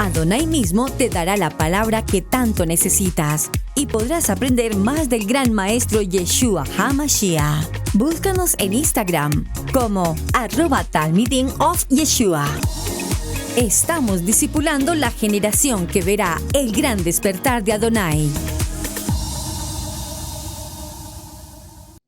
Adonai mismo te dará la palabra que tanto necesitas y podrás aprender más del gran maestro Yeshua HaMashiach. Búscanos en Instagram como @Talmidim of Yeshua. Estamos discipulando la generación que verá el gran despertar de Adonai.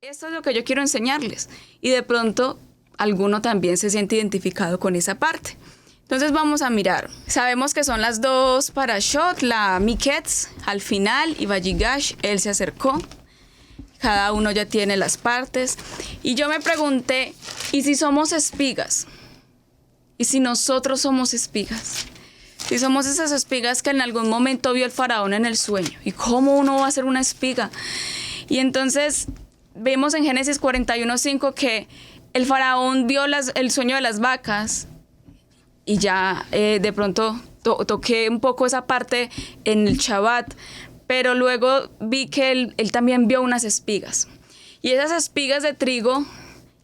Esto es lo que yo quiero enseñarles. Y de pronto, alguno también se siente identificado con esa parte. Entonces vamos a mirar. Sabemos que son las dos parashot, la Miketz al final y Vayigash, él se acercó. Cada uno ya tiene las partes. Y yo me pregunté, ¿y si somos espigas? ¿Y si nosotros somos espigas? Si somos esas espigas que en algún momento vio el faraón en el sueño. ¿Y cómo uno va a ser una espiga? Y entonces vemos en Génesis 41:5 que el faraón vio el sueño de las vacas. Y ya de pronto toqué un poco esa parte en el Shabbat, pero luego vi que él también vio unas espigas. Y esas espigas de trigo,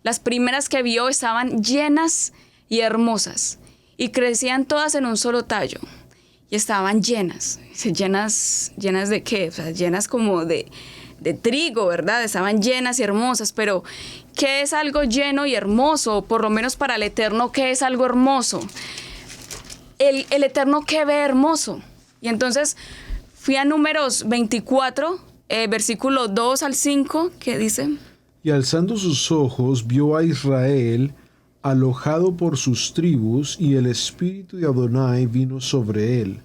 las primeras que vio, estaban llenas y hermosas. Y crecían todas en un solo tallo. Y estaban llenas. ¿Llenas de qué? O sea, llenas como de trigo, ¿verdad? Estaban llenas y hermosas, pero ¿qué es algo lleno y hermoso? Por lo menos para el Eterno, ¿qué es algo hermoso? El Eterno, ¿qué ve hermoso? Y entonces fui a Números 24, versículo 2 al 5, que dice: Y alzando sus ojos, vio a Israel alojado por sus tribus, y el espíritu de Adonai vino sobre él.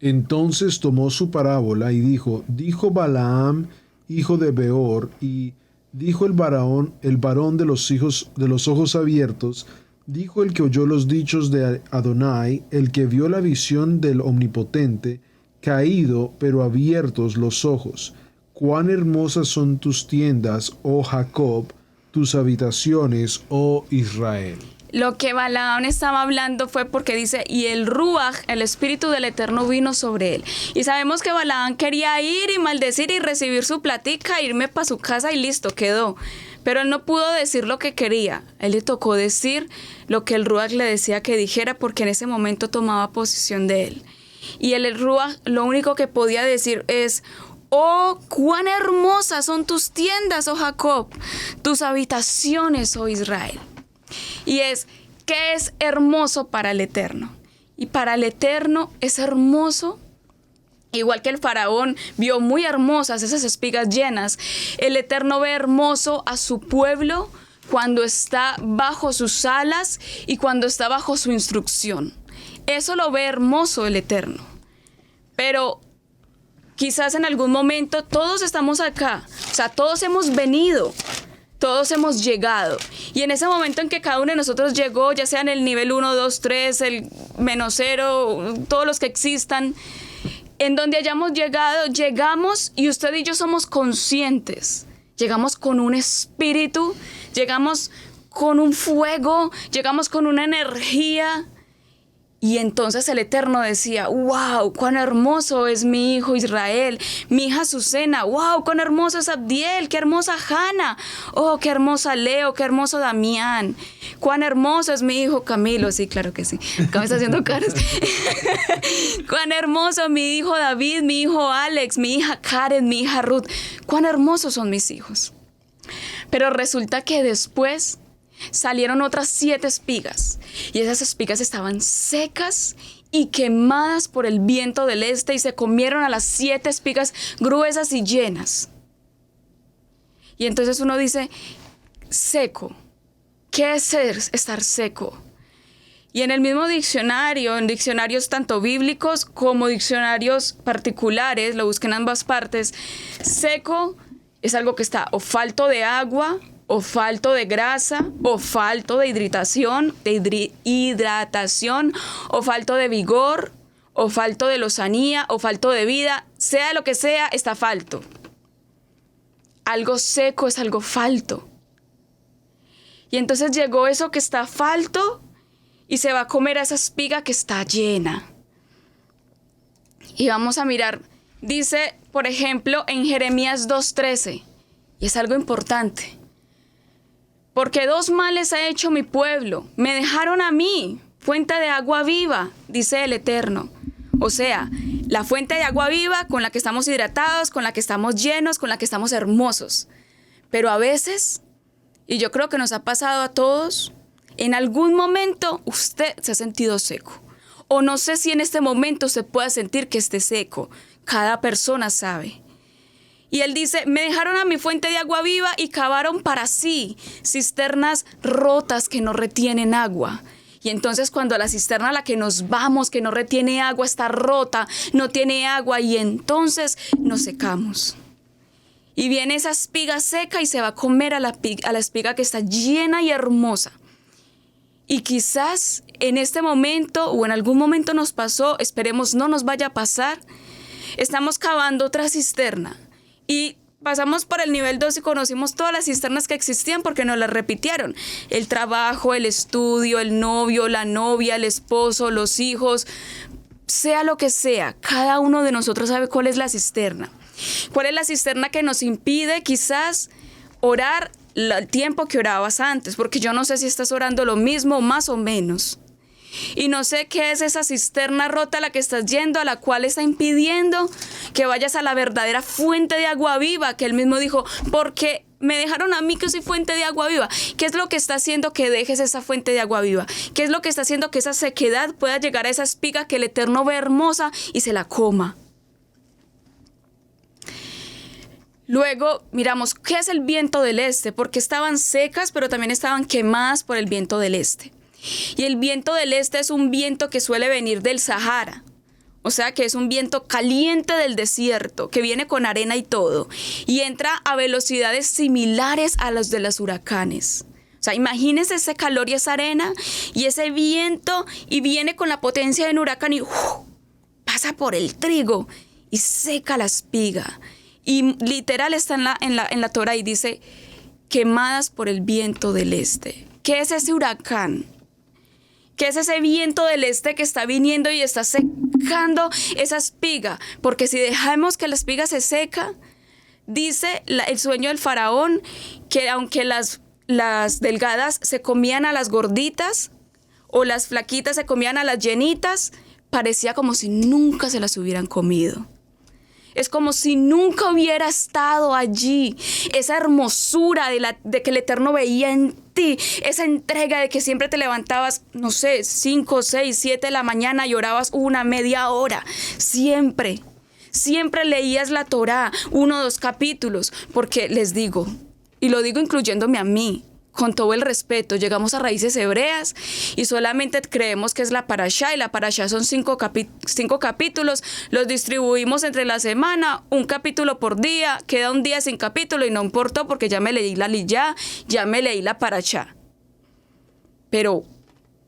Entonces tomó su parábola y dijo Balaam, hijo de Beor, y dijo el varón de los ojos abiertos, dijo el que oyó los dichos de Adonai, el que vio la visión del Omnipotente, caído, pero abiertos los ojos. Cuán hermosas son tus tiendas, oh Jacob, tus habitaciones, oh Israel. Lo que Balaam estaba hablando fue porque dice, y el Ruach, el Espíritu del Eterno, vino sobre él. Y sabemos que Balaam quería ir y maldecir y recibir su platica, irme para su casa y listo, quedó. Pero él no pudo decir lo que quería. A él le tocó decir lo que el Ruach le decía que dijera, porque en ese momento tomaba posesión de él. Y el Ruach lo único que podía decir es: oh, cuán hermosas son tus tiendas, oh Jacob, tus habitaciones, oh Israel. Y ¿qué es hermoso para el Eterno? Y para el Eterno es hermoso, igual que el faraón vio muy hermosas esas espigas llenas, el Eterno ve hermoso a su pueblo cuando está bajo sus alas y cuando está bajo su instrucción. Eso lo ve hermoso el Eterno. Pero quizás en algún momento todos estamos acá, o sea, todos hemos venido, todos hemos llegado. Y en ese momento en que cada uno de nosotros llegó, ya sea en el nivel 1, 2, 3, el -0, todos los que existan, en donde hayamos llegado, llegamos y usted y yo somos conscientes. Llegamos con un espíritu, llegamos con un fuego, llegamos con una energía. Y entonces el Eterno decía: wow, cuán hermoso es mi hijo Israel, mi hija Azucena, wow, cuán hermoso es Abdiel, qué hermosa Hannah, oh, qué hermosa Leo, qué hermoso Damián, cuán hermoso es mi hijo Camilo, sí, claro que sí, acá me está haciendo caras, cuán hermoso mi hijo David, mi hijo Alex, mi hija Karen, mi hija Ruth, cuán hermosos son mis hijos. Pero resulta que después salieron otras 7 espigas, y esas espigas estaban secas y quemadas por el viento del este, y se comieron a las 7 espigas gruesas y llenas. Y entonces uno dice: seco, ¿qué es estar seco? Y en el mismo diccionario, en diccionarios tanto bíblicos como diccionarios particulares, lo busqué en ambas partes, seco es algo que está o falto de agua, o falto de grasa, o falto de hidratación, o falto de vigor, o falto de lozanía, o falto de vida, sea lo que sea, está falto. Algo seco es algo falto. Y entonces llegó eso que está falto y se va a comer a esa espiga que está llena. Y vamos a mirar, dice, por ejemplo, en Jeremías 2:13, y es algo importante. Porque 2 males ha hecho mi pueblo, me dejaron a mí, fuente de agua viva, dice el Eterno. O sea, la fuente de agua viva con la que estamos hidratados, con la que estamos llenos, con la que estamos hermosos. Pero a veces, y yo creo que nos ha pasado a todos, en algún momento usted se ha sentido seco. O no sé si en este momento se pueda sentir que esté seco. Cada persona sabe. Y él dice, me dejaron a mi fuente de agua viva y cavaron para sí cisternas rotas que no retienen agua. Y entonces cuando la cisterna a la que nos vamos, que no retiene agua, está rota, no tiene agua, y entonces nos secamos. Y viene esa espiga seca y se va a comer a la espiga que está llena y hermosa. Y quizás en este momento o en algún momento nos pasó, esperemos no nos vaya a pasar, estamos cavando otra cisterna y pasamos por el nivel 2 y conocimos todas las cisternas que existían porque nos las repitieron. El trabajo, el estudio, el novio, la novia, el esposo, los hijos, sea lo que sea, cada uno de nosotros sabe cuál es la cisterna. ¿Cuál es la cisterna que nos impide quizás orar el tiempo que orabas antes? Porque yo no sé si estás orando lo mismo, más o menos. Y no sé qué es esa cisterna rota a la que estás yendo, a la cual está impidiendo que vayas a la verdadera fuente de agua viva, que él mismo dijo, porque me dejaron a mí que soy fuente de agua viva. ¿Qué es lo que está haciendo que dejes esa fuente de agua viva? ¿Qué es lo que está haciendo que esa sequedad pueda llegar a esa espiga que el Eterno ve hermosa y se la coma? Luego miramos qué es el viento del este, porque estaban secas, pero también estaban quemadas por el viento del este. Y el viento del este es un viento que suele venir del Sahara, o sea que es un viento caliente del desierto, que viene con arena y todo, y entra a velocidades similares a las de los huracanes. O sea, imagínense ese calor y esa arena y ese viento, y viene con la potencia de un huracán y pasa por el trigo y seca la espiga. Y literal está en la Torá y dice, quemadas por el viento del este. ¿Qué es ese huracán? ¿Qué es ese viento del este que está viniendo y está secando esa espiga? Porque si dejamos que la espiga se seca, dice el sueño del faraón, que aunque las delgadas se comían a las gorditas, o las flaquitas se comían a las llenitas, parecía como si nunca se las hubieran comido. Es como si nunca hubiera estado allí. Esa hermosura de que el Eterno veía en ti. Esa entrega de que siempre te levantabas, no sé, 5, 6, 7 de la mañana y orabas una media hora. Siempre. Siempre leías la Torá, 1 o 2 capítulos. Porque les digo, y lo digo incluyéndome a mí, con todo el respeto, llegamos a raíces hebreas y solamente creemos que es la parashá, y la parashá son 5 capítulos, los distribuimos entre la semana, 1 capítulo por día, queda un día sin capítulo y no importó porque ya me leí la liyá, ya me leí la parashá. Pero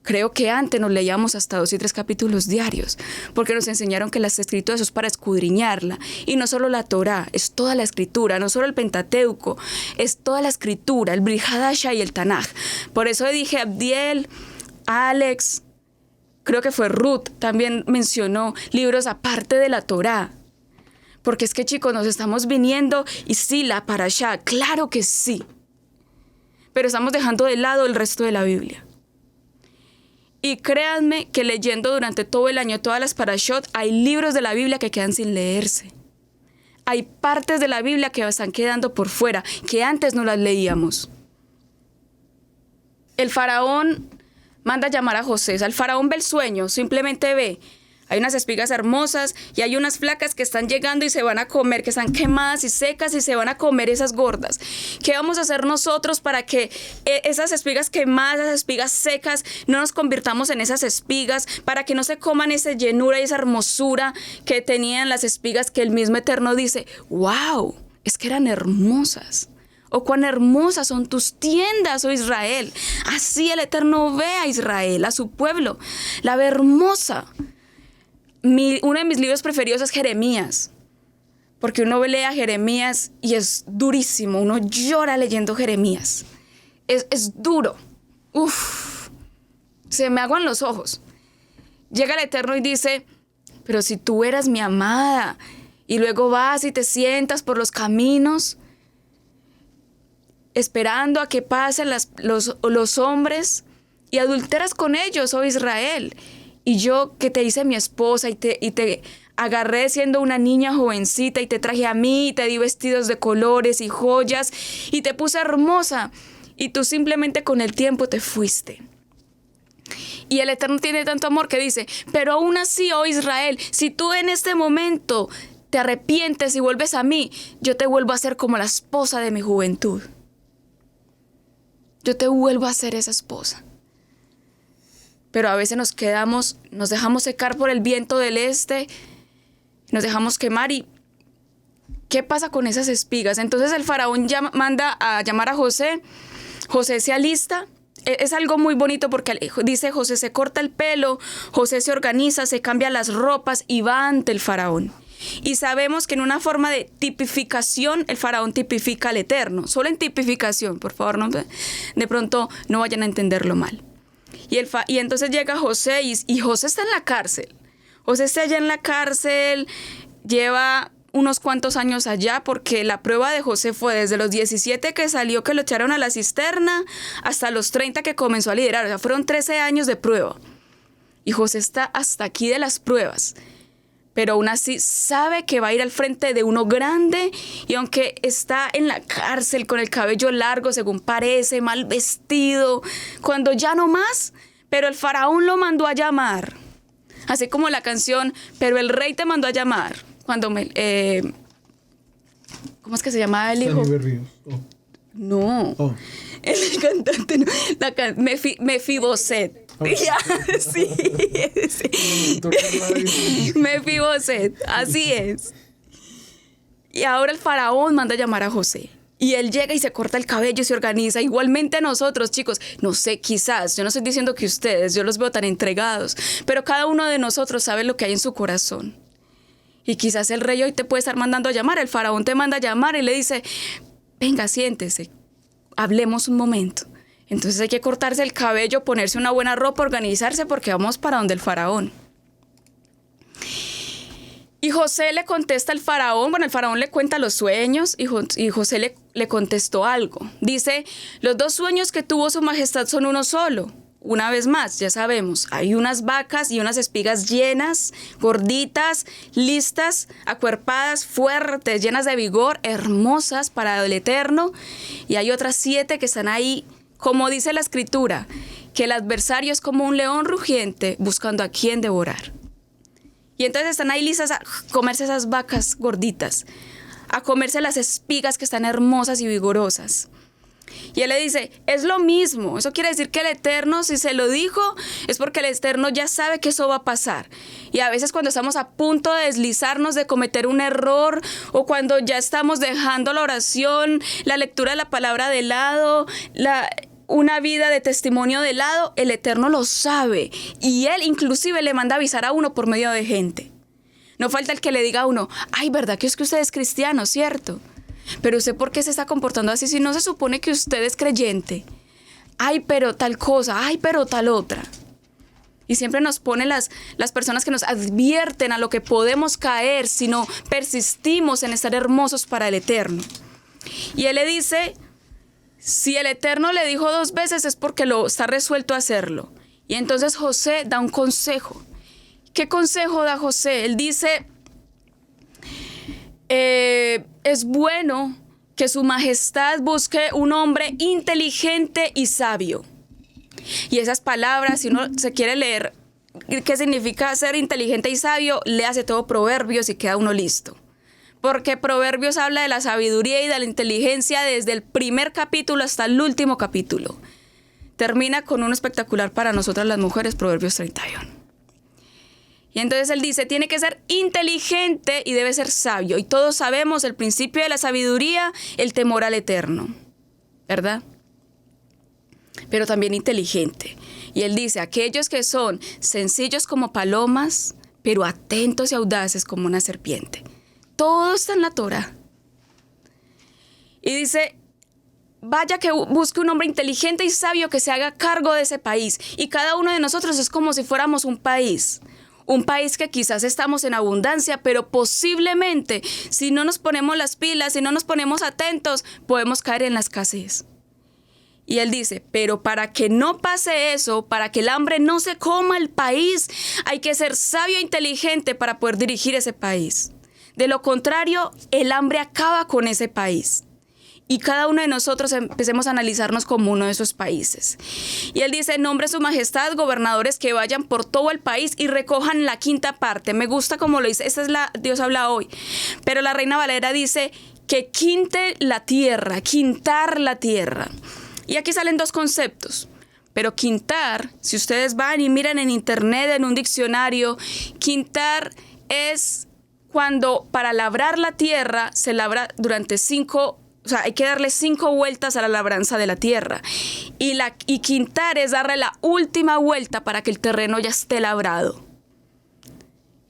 creo que antes nos leíamos hasta 2 y 3 capítulos diarios, porque nos enseñaron que las escrituras es para escudriñarla. Y no solo la Torá, es toda la escritura, no solo el Pentateuco, es toda la escritura, el Brit Hadashah y el Tanaj. Por eso dije, Abdiel, Alex, creo que fue Ruth, también mencionó libros aparte de la Torá. Porque es que, chicos, nos estamos viniendo, y sí, la parashá, claro que sí. Pero estamos dejando de lado el resto de la Biblia. Y créanme que leyendo durante todo el año todas las parashot, hay libros de la Biblia que quedan sin leerse. Hay partes de la Biblia que están quedando por fuera, que antes no las leíamos. El faraón manda llamar a José. El faraón ve el sueño, simplemente ve. Hay unas espigas hermosas y hay unas flacas que están llegando y se van a comer, que están quemadas y secas y se van a comer esas gordas. ¿Qué vamos a hacer nosotros para que esas espigas quemadas, esas espigas secas, no nos convirtamos en esas espigas, para que no se coman esa llenura y esa hermosura que tenían las espigas, que el mismo Eterno dice, wow, es que eran hermosas? O cuán hermosas son tus tiendas, oh Israel. Así el Eterno ve a Israel, a su pueblo, la ve hermosa. Uno de mis libros preferidos es Jeremías, porque uno lee a Jeremías y es durísimo, uno llora leyendo Jeremías, es duro, se me aguan los ojos. Llega el Eterno y dice, pero si tú eras mi amada, y luego vas y te sientas por los caminos, esperando a que pasen los hombres, y adulteras con ellos, oh Israel. y yo que te hice mi esposa y te agarré siendo una niña jovencita y te traje a mí y te di vestidos de colores y joyas y te puse hermosa y tú simplemente con el tiempo te fuiste. Y el Eterno tiene tanto amor que dice, pero aún así, oh Israel, si tú en este momento te arrepientes y vuelves a mí, yo te vuelvo a hacer como la esposa de mi juventud. Yo te vuelvo a ser esa esposa. Pero a veces nos dejamos secar por el viento del este, nos dejamos quemar y ¿qué pasa con esas espigas? Entonces el faraón manda a llamar a José, José se alista. Es algo muy bonito porque dice José se corta el pelo, José se organiza, se cambia las ropas y va ante el faraón. Y sabemos que en una forma de tipificación, el faraón tipifica al Eterno. Solo en tipificación, por favor, no, de pronto no vayan a entenderlo mal. Y entonces llega José y José está en la cárcel. José está allá en la cárcel, lleva unos cuantos años allá, porque la prueba de José fue desde los 17 que salió, que lo echaron a la cisterna, hasta los 30 que comenzó a liderar. O sea, fueron 13 años de prueba. Y José está hasta aquí de las pruebas. Pero aún así sabe que va a ir al frente de uno grande, y aunque está en la cárcel con el cabello largo, según parece, mal vestido, cuando ya no más, pero el faraón lo mandó a llamar. Así como la canción, pero el rey te mandó a llamar. Cuando ¿cómo es que se llamaba el hijo? Oh. No. Oh. El cantante, no. Mefiboset. Oh. Ya, sí. Mefiboset, así es. Y ahora el faraón manda a llamar a José. Y él llega y se corta el cabello y se organiza. Igualmente nosotros, chicos, no sé, quizás, yo no estoy diciendo que ustedes, yo los veo tan entregados, pero cada uno de nosotros sabe lo que hay en su corazón. Y quizás el rey hoy te puede estar mandando a llamar, el faraón te manda a llamar y le dice, venga, siéntese, hablemos un momento. Entonces hay que cortarse el cabello, ponerse una buena ropa, organizarse, porque vamos para donde el faraón. Y José le contesta al faraón, el faraón le cuenta los sueños y José le contestó algo. Dice, los 2 sueños que tuvo su majestad son uno solo. Una vez más, ya sabemos, hay unas vacas y unas espigas llenas, gorditas, listas, acuerpadas, fuertes, llenas de vigor, hermosas para el Eterno. Y hay otras 7 que están ahí, como dice la Escritura, que el adversario es como un león rugiente buscando a quien devorar. Y entonces están ahí listas a comerse esas vacas gorditas, a comerse las espigas que están hermosas y vigorosas. Y él le dice, es lo mismo. Eso quiere decir que el Eterno, si se lo dijo, es porque el Eterno ya sabe que eso va a pasar. Y a veces cuando estamos a punto de deslizarnos, de cometer un error, o cuando ya estamos dejando la oración, la lectura de la palabra de lado, una vida de testimonio de lado, el Eterno lo sabe. Y Él inclusive le manda avisar a uno por medio de gente. No falta el que le diga a uno, ay, ¿verdad que es que usted es cristiano, cierto? Pero ¿usted por qué se está comportando así si no se supone que usted es creyente? Ay, pero tal cosa, ay, pero tal otra. Y siempre nos ponen las personas que nos advierten a lo que podemos caer si no persistimos en estar hermosos para el Eterno. Y él le dice, si el Eterno le dijo 2 veces es porque lo está resuelto a hacerlo. Y entonces José da un consejo. ¿Qué consejo da José? Él dice, es bueno que su majestad busque un hombre inteligente y sabio. Y esas palabras, si uno se quiere leer qué significa ser inteligente y sabio, léase todo Proverbios y queda uno listo. Porque Proverbios habla de la sabiduría y de la inteligencia desde el primer capítulo hasta el último capítulo. Termina con uno espectacular para nosotras las mujeres, Proverbios 31. Y entonces él dice, tiene que ser inteligente y debe ser sabio. Y todos sabemos el principio de la sabiduría, el temor al Eterno, ¿verdad? Pero también inteligente. Y él dice, aquellos que son sencillos como palomas, pero atentos y audaces como una serpiente. Todo está en la Torá. Y dice, vaya que busque un hombre inteligente y sabio que se haga cargo de ese país. Y cada uno de nosotros es como si fuéramos un país. Un país que quizás estamos en abundancia, pero posiblemente, si no nos ponemos las pilas, si no nos ponemos atentos, podemos caer en la escasez. Y él dice, pero para que no pase eso, para que el hambre no se coma el país, hay que ser sabio e inteligente para poder dirigir ese país. De lo contrario, el hambre acaba con ese país. Y cada uno de nosotros empecemos a analizarnos como uno de esos países. Y él dice, nombre su majestad gobernadores que vayan por todo el país y recojan la quinta parte. Me gusta como lo dice, esta es la Dios habla hoy. Pero la Reina Valera dice que quinte la tierra, quintar la tierra. Y aquí salen dos conceptos. Pero quintar, si ustedes van y miran en internet, en un diccionario, quintar es cuando para labrar la tierra se labra durante 5, o sea, hay que darle 5 vueltas a la labranza de la tierra. Y quintar es darle la última vuelta para que el terreno ya esté labrado.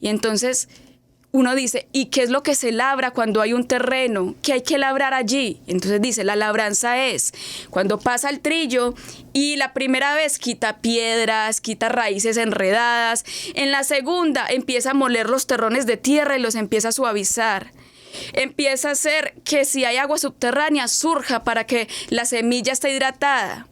Y entonces uno dice, ¿y qué es lo que se labra cuando hay un terreno? ¿Qué hay que labrar allí? Entonces dice, la labranza es cuando pasa el trillo y la primera vez quita piedras, quita raíces enredadas. En la segunda empieza a moler los terrones de tierra y los empieza a suavizar. Empieza a hacer que si hay agua subterránea surja para que la semilla esté hidratada.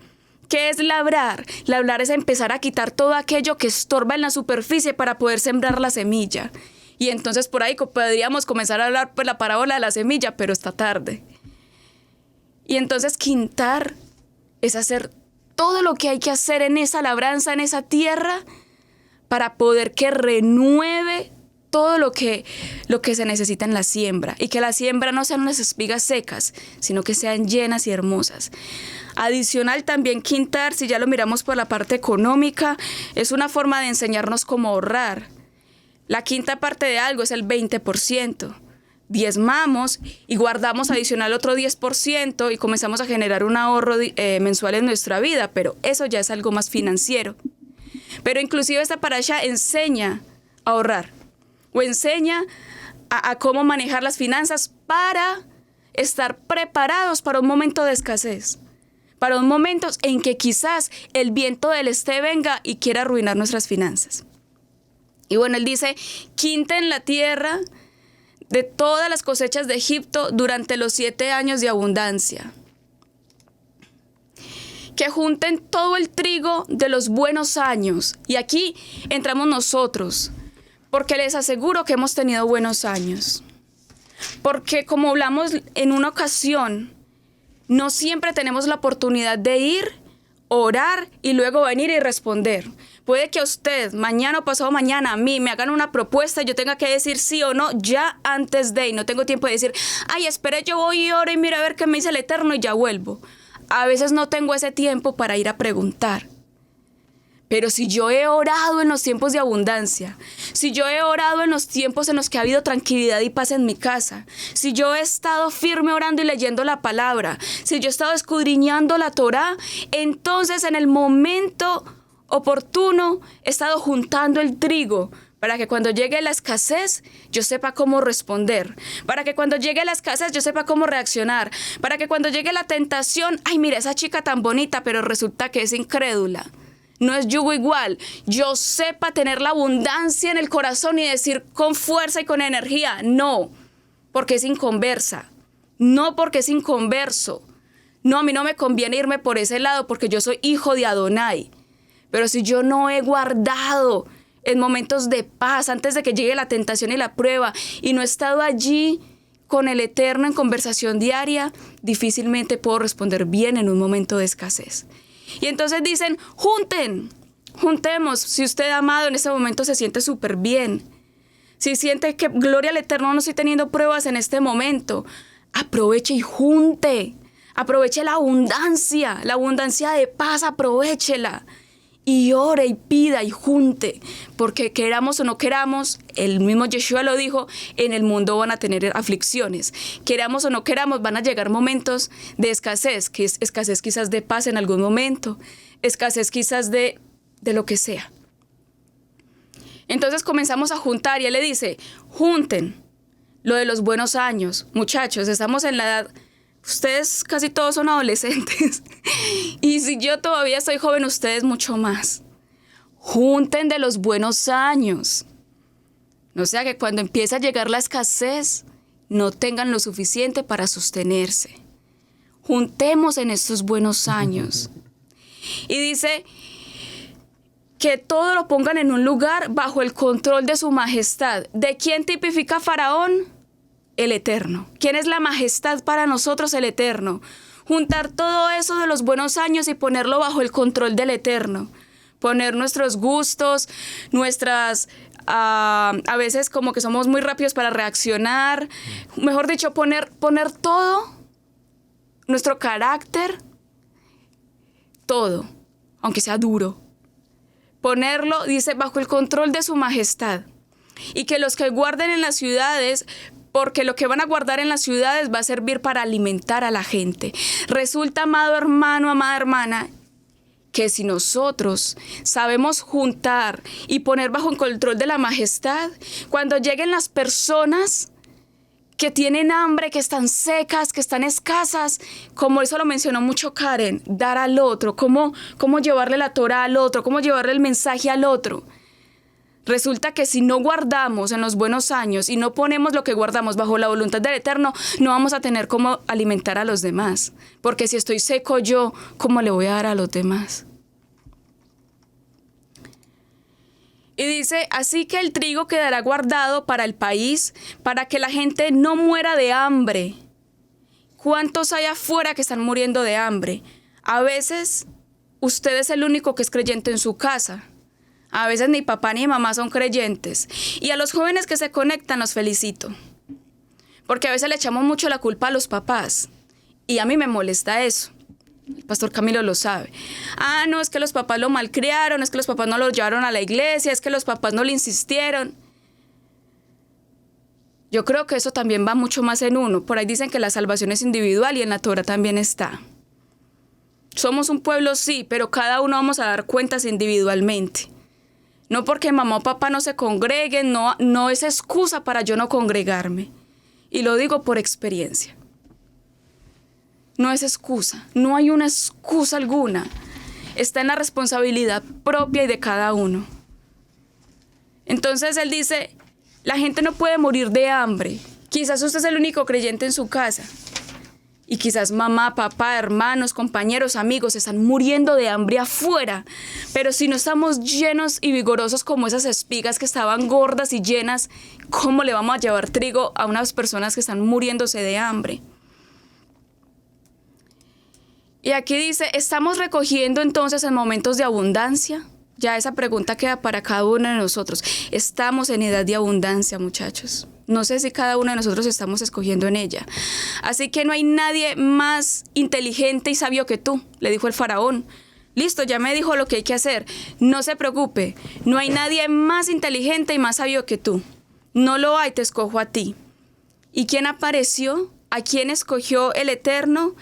¿Qué es labrar? Labrar es empezar a quitar todo aquello que estorba en la superficie para poder sembrar la semilla. Y entonces por ahí podríamos comenzar a hablar pues la parábola de la semilla, pero está tarde. Y entonces quintar es hacer todo lo que hay que hacer en esa labranza, en esa tierra, para poder que renueve todo lo que se necesita en la siembra. Y que la siembra no sean unas espigas secas, sino que sean llenas y hermosas. Adicional también quintar, si ya lo miramos por la parte económica, es una forma de enseñarnos cómo ahorrar. La quinta parte de algo es el 20%. Diezmamos y guardamos adicional otro 10% y comenzamos a generar un ahorro mensual en nuestra vida, pero eso ya es algo más financiero. Pero inclusive esta parasha enseña a ahorrar o enseña a cómo manejar las finanzas para estar preparados para un momento de escasez, para un momento en que quizás el viento del este venga y quiera arruinar nuestras finanzas. Y bueno, él dice, quinten la tierra de todas las cosechas de Egipto durante los 7 años de abundancia. Que junten todo el trigo de los buenos años. Y aquí entramos nosotros, porque les aseguro que hemos tenido buenos años. Porque como hablamos en una ocasión, no siempre tenemos la oportunidad de ir, orar y luego venir y responder. Puede que a usted, mañana o pasado mañana, a mí me hagan una propuesta y yo tenga que decir sí o no ya antes de, y no tengo tiempo de decir, ay, espere, yo voy y oro y mira a ver qué me dice el Eterno y ya vuelvo. A veces no tengo ese tiempo para ir a preguntar. Pero si yo he orado en los tiempos de abundancia, si yo he orado en los tiempos en los que ha habido tranquilidad y paz en mi casa, si yo he estado firme orando y leyendo la palabra, si yo he estado escudriñando la Torá, entonces en el momento oportuno he estado juntando el trigo para que cuando llegue la escasez yo sepa cómo responder, para que cuando llegue la escasez yo sepa cómo reaccionar, para que cuando llegue la tentación, ay, mira esa chica tan bonita, pero resulta que es incrédula. No es yugo igual. Yo sepa tener la abundancia en el corazón y decir con fuerza y con energía, no, porque es inconversa, no porque es inconverso. No, a mí no me conviene irme por ese lado porque yo soy hijo de Adonai. Pero si yo no he guardado en momentos de paz antes de que llegue la tentación y la prueba y no he estado allí con el Eterno en conversación diaria, difícilmente puedo responder bien en un momento de escasez. Y entonces dicen, juntemos. Si usted, amado, en este momento se siente súper bien, si siente que gloria al Eterno, no estoy teniendo pruebas en este momento, aproveche y junte. Aproveche la abundancia de paz, aprovéchela. Y ore y pida y junte, porque queramos o no queramos, el mismo Yeshua lo dijo, en el mundo van a tener aflicciones. Queramos o no queramos, van a llegar momentos de escasez, que es escasez quizás de paz en algún momento, escasez quizás de lo que sea. Entonces comenzamos a juntar y él le dice, junten lo de los buenos años. Muchachos, estamos en la edad... Ustedes casi todos son adolescentes. Y si yo todavía soy joven, ustedes mucho más. Junten de los buenos años. No sea que cuando empiece a llegar la escasez, no tengan lo suficiente para sostenerse. juntemos en estos buenos años. Y dice que todo lo pongan en un lugar bajo el control de su majestad. ¿De quién tipifica Faraón? El Eterno. ¿Quién es la majestad para nosotros? El Eterno. Juntar todo eso de los buenos años y ponerlo bajo el control del Eterno. Poner nuestros gustos, nuestras... a veces como que somos muy rápidos para reaccionar. Mejor dicho, poner todo, nuestro carácter, todo, aunque sea duro. Ponerlo, dice, bajo el control de su majestad. Y que los que guarden en las ciudades, porque lo que van a guardar en las ciudades va a servir para alimentar a la gente. Resulta, amado hermano, amada hermana, que si nosotros sabemos juntar y poner bajo el control de la majestad, cuando lleguen las personas que tienen hambre, que están secas, que están escasas, como eso lo mencionó mucho Karen, dar al otro, cómo llevarle la Torá al otro, cómo llevarle el mensaje al otro. Resulta que si no guardamos en los buenos años y no ponemos lo que guardamos bajo la voluntad del Eterno, no vamos a tener cómo alimentar a los demás. Porque si estoy seco yo, ¿cómo le voy a dar a los demás? Y dice, así que el trigo quedará guardado para el país, para que la gente no muera de hambre. ¿Cuántos hay afuera que están muriendo de hambre? A veces usted es el único que es creyente en su casa. A veces ni papá ni mamá son creyentes. Y a los jóvenes que se conectan los felicito. Porque a veces le echamos mucho la culpa a los papás. Y a mí me molesta eso. El pastor Camilo lo sabe. No, es que los papás lo malcriaron, es que los papás no lo llevaron a la iglesia, es que los papás no le insistieron. Yo creo que eso también va mucho más en uno. Por ahí dicen que la salvación es individual y en la Torá también está. Somos un pueblo, sí, pero cada uno vamos a dar cuentas individualmente. No porque mamá o papá no se congreguen, no es excusa para yo no congregarme. Y lo digo por experiencia. No es excusa, no hay una excusa alguna. Está en la responsabilidad propia y de cada uno. Entonces él dice, la gente no puede morir de hambre. Quizás usted es el único creyente en su casa. Y quizás mamá, papá, hermanos, compañeros, amigos están muriendo de hambre afuera. Pero si no estamos llenos y vigorosos como esas espigas que estaban gordas y llenas, ¿cómo le vamos a llevar trigo a unas personas que están muriéndose de hambre? Y aquí dice, ¿estamos recogiendo entonces en momentos de abundancia? Ya esa pregunta queda para cada uno de nosotros. Estamos en edad de abundancia, muchachos. No sé si cada uno de nosotros estamos escogiendo en ella. Así que no hay nadie más inteligente y sabio que tú, le dijo el faraón. Listo, ya me dijo lo que hay que hacer. No se preocupe, no hay nadie más inteligente y más sabio que tú. No lo hay, te escojo a ti. ¿Y quién apareció? ¿A quién escogió el Eterno?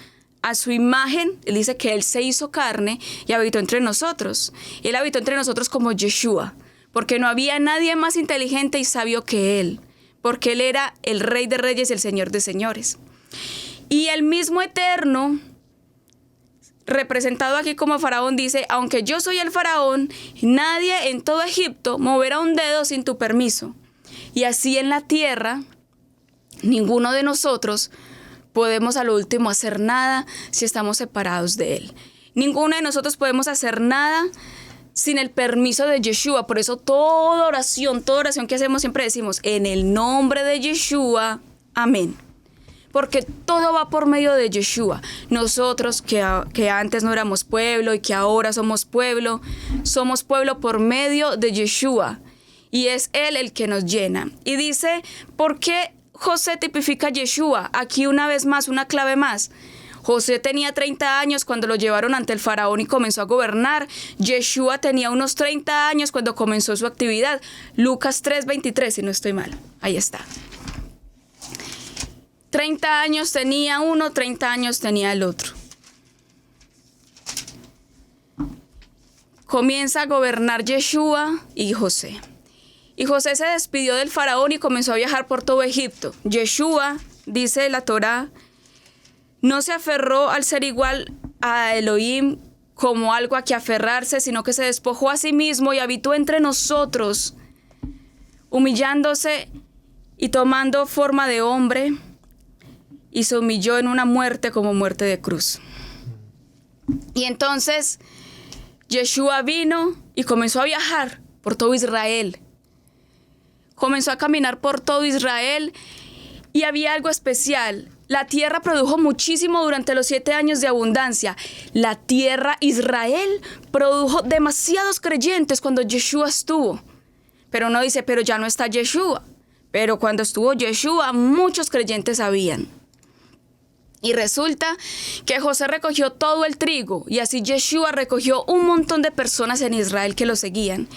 A su imagen. Él dice que Él se hizo carne y habitó entre nosotros. Él habitó entre nosotros como Yeshua, porque no había nadie más inteligente y sabio que Él, porque Él era el Rey de Reyes y el Señor de Señores. Y el mismo Eterno, representado aquí como Faraón, dice, aunque yo soy el Faraón, nadie en todo Egipto moverá un dedo sin tu permiso. Y así en la tierra, ninguno de nosotros podemos a lo último hacer nada si estamos separados de Él. Ninguno de nosotros podemos hacer nada sin el permiso de Yeshua. Por eso toda oración que hacemos siempre decimos, en el nombre de Yeshua, amén. Porque todo va por medio de Yeshua. Nosotros que antes no éramos pueblo y que ahora somos pueblo por medio de Yeshua. Y es Él el que nos llena. Y dice, ¿por qué José tipifica a Yeshua? Aquí una vez más, una clave más. José tenía 30 años cuando lo llevaron ante el faraón y comenzó a gobernar. Yeshua tenía unos 30 años cuando comenzó su actividad. Lucas 3:23, si no estoy mal. Ahí está. 30 años tenía uno, 30 años tenía el otro. Comienza a gobernar Yeshua y José. Y José se despidió del faraón y comenzó a viajar por todo Egipto. Yeshua, dice la Torá, no se aferró al ser igual a Elohim como algo a que aferrarse, sino que se despojó a sí mismo y habitó entre nosotros, humillándose y tomando forma de hombre. y se humilló en una muerte como muerte de cruz. Y entonces Yeshua vino y comenzó a viajar por todo Israel. Comenzó a caminar por todo Israel y había algo especial. La tierra produjo muchísimo durante los 7 años de abundancia. La tierra, Israel, produjo demasiados creyentes cuando Yeshua estuvo. Pero uno dice, pero ya no está Yeshua. Pero cuando estuvo Yeshua, muchos creyentes habían. Y resulta que José recogió todo el trigo y así Yeshua recogió un montón de personas en Israel que lo seguían.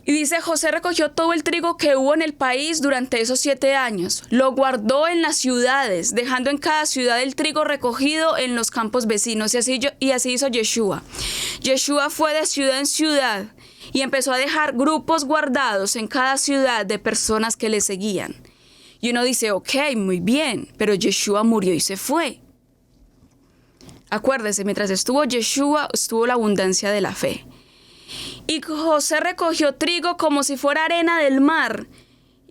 Y dice, José recogió todo el trigo que hubo en el país durante esos 7 años. Lo guardó en las ciudades, dejando en cada ciudad el trigo recogido en los campos vecinos. Y así hizo Yeshua. Yeshua fue de ciudad en ciudad y empezó a dejar grupos guardados en cada ciudad de personas que le seguían. Y uno dice, ok, muy bien, pero Yeshua murió y se fue. Acuérdese, mientras estuvo Yeshua, estuvo la abundancia de la fe. Y José recogió trigo como si fuera arena del mar.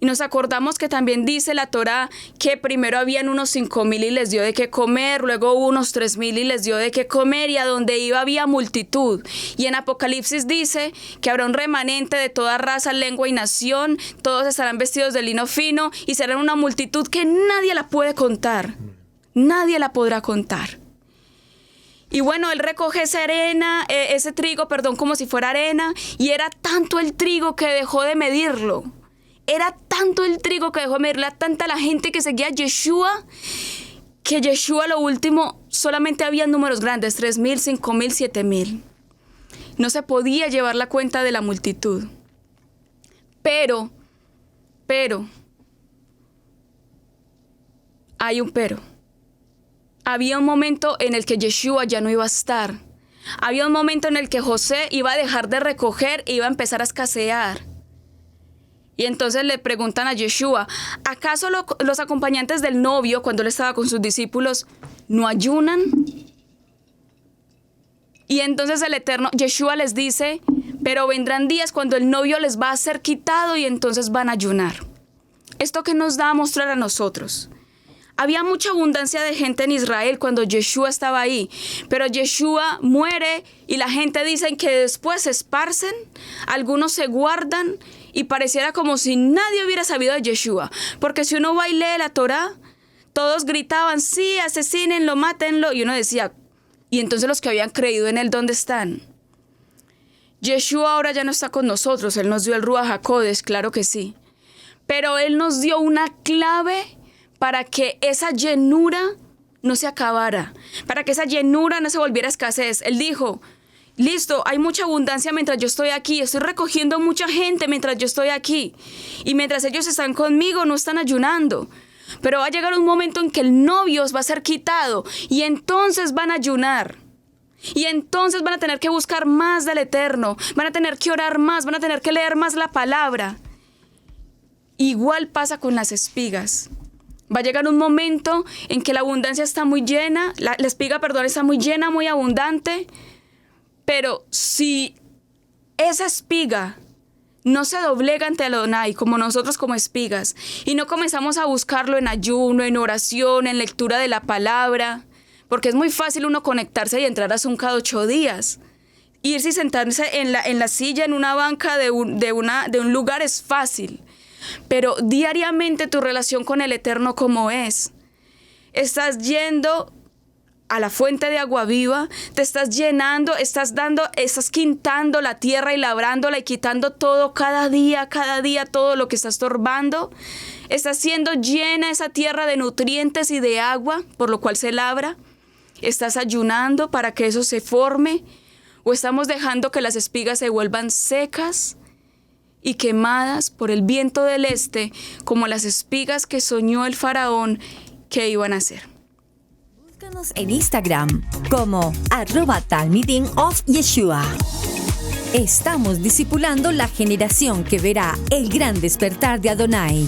Y nos acordamos que también dice la Torá que primero habían unos 5,000 y les dio de qué comer, luego hubo unos 3,000 y les dio de qué comer, y a donde iba había multitud. Y en Apocalipsis dice que habrá un remanente de toda raza, lengua y nación, todos estarán vestidos de lino fino y serán una multitud que nadie la puede contar, nadie la podrá contar. Y bueno, él recoge ese trigo, como si fuera arena, y era tanto el trigo que dejó de medirlo. Era tanto el trigo que dejó de medirlo, era tanta la gente que seguía a Yeshua, que Yeshua lo último solamente había números grandes, 3,000, 5,000, 7,000. No se podía llevar la cuenta de la multitud. Pero, hay un pero. Había un momento en el que Yeshua ya no iba a estar. Había un momento en el que José iba a dejar de recoger e iba a empezar a escasear. Y entonces le preguntan a Yeshua, ¿acaso los acompañantes del novio, cuando él estaba con sus discípulos, no ayunan? Y entonces el Eterno, Yeshua les dice, pero vendrán días cuando el novio les va a ser quitado y entonces van a ayunar. ¿Esto qué nos da a mostrar a nosotros? Había mucha abundancia de gente en Israel cuando Yeshua estaba ahí, pero Yeshua muere y la gente dice que después se esparcen, algunos se guardan y pareciera como si nadie hubiera sabido de Yeshua, porque si uno va y lee la Torá, todos gritaban, sí, asesínenlo, mátenlo, y uno decía, ¿y entonces los que habían creído en él dónde están? Yeshua ahora ya no está con nosotros, él nos dio el Ruach HaKodesh, claro que sí, pero él nos dio una clave para que esa llenura no se acabara, para que esa llenura no se volviera escasez. Él dijo, listo, hay mucha abundancia mientras yo estoy aquí, estoy recogiendo mucha gente mientras yo estoy aquí, y mientras ellos están conmigo no están ayunando, pero va a llegar un momento en que el novio va a ser quitado, y entonces van a ayunar, y entonces van a tener que buscar más del Eterno, van a tener que orar más, van a tener que leer más la palabra. Igual pasa con las espigas. Va a llegar un momento en que la abundancia está muy llena, la espiga, está muy llena, muy abundante, pero si esa espiga no se doblega ante Adonai, como nosotros como espigas, y no comenzamos a buscarlo en ayuno, en oración, en lectura de la palabra, porque es muy fácil uno conectarse y entrar a Zoom cada 8 días. Irse y sentarse en la silla, en una banca de un lugar es fácil. Pero diariamente tu relación con el Eterno, ¿cómo es? Estás yendo a la fuente de agua viva, te estás llenando, estás quintando la tierra y labrándola y quitando todo cada día, todo lo que está estorbando. Estás siendo llena esa tierra de nutrientes y de agua, por lo cual se labra. Estás ayunando para que eso se forme, o estamos dejando que las espigas se vuelvan secas y quemadas por el viento del este, como las espigas que soñó el faraón que iban a hacer. Búscanos en Instagram como @talmidim of Yeshua. Estamos discipulando la generación que verá el gran despertar de Adonai.